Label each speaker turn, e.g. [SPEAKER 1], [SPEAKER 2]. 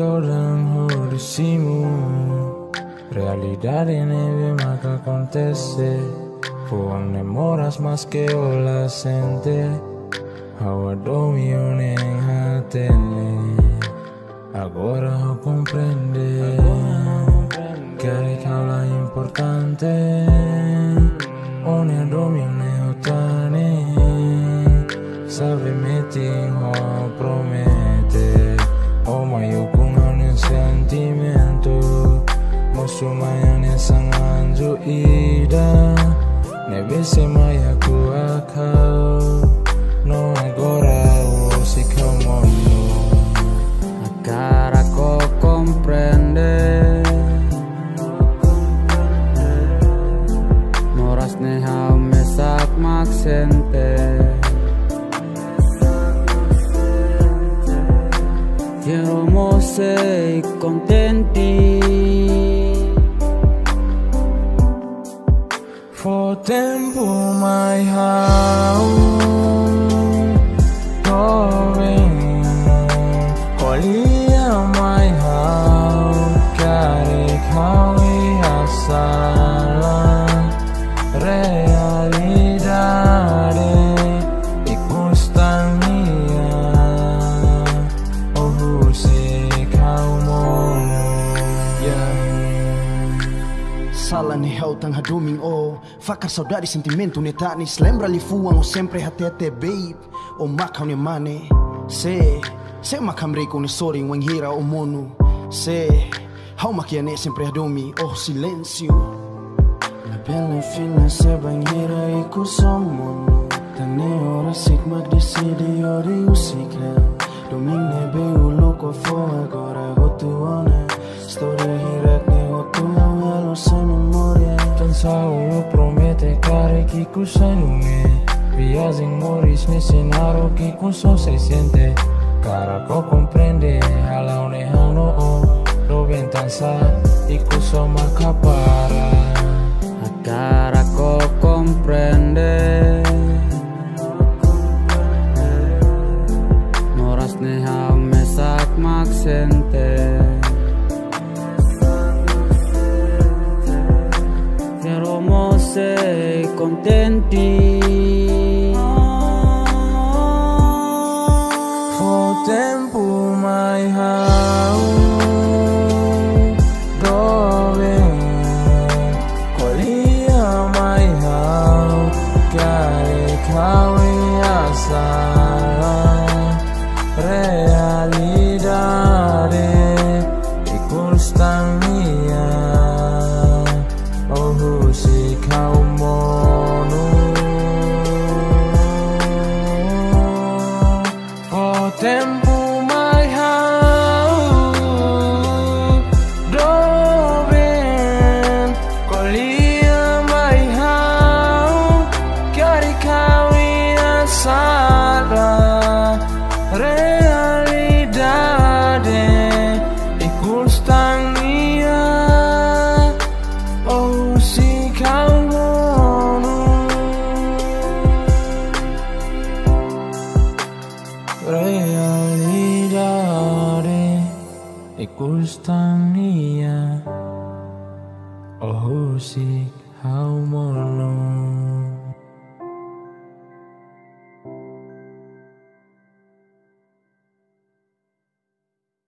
[SPEAKER 1] Todan hodi simu. Realidade neve maka akontese. Fuan Moras maske sente. Hadomi hatene. Agora Hau komprende. Karik Hau la importante. Domin tane. Salve metin promete. Ukun sentimento. Mosu hanesan anju DBC Hakarak Hau no Agora Husik Hau Monu.
[SPEAKER 2] Hakarak O komprende. Moras hau sente. Quiero Mosu contenti.
[SPEAKER 1] For tempo mai hau domin. Kolia mai hau Karik Hau hasalan. Realidade Husik Hau Monu.
[SPEAKER 3] Sala ne hau tang hadomi o fakar saudade sentimento ne tane. Lembra li Fuan o sempre hatene babe o makau ne mane. Se makamrei con ne sori wang hira o monu. Se hau makiane sempre hadomi oh silêncio. La belle fine se banhira e ku someone. Tane ora sigma decidi ori Husik Hau. Domin nebe uluko fo agora gotuone. Storia hirak ne gotu halo se memoria.
[SPEAKER 1] Pensavo promete Karik Hau sanunge. Viagem Moras me ensinaram que com som se sente. Hakarak O komprende. Halau ne hano o domin tansa iku so makapara.
[SPEAKER 2] Hakarak O komprende. Moras hau sente. Quiero Mosu contenti.
[SPEAKER 1] For tempo mai hau domin. Kolia mai hau Karik Hau hasalan. Realidade Husik Hau Monu. For tempo mai hau domin. Kolia mai hau Karik Hau hasalan. Realidade Husik Hau Monu. Realidade Husik Hau Monu.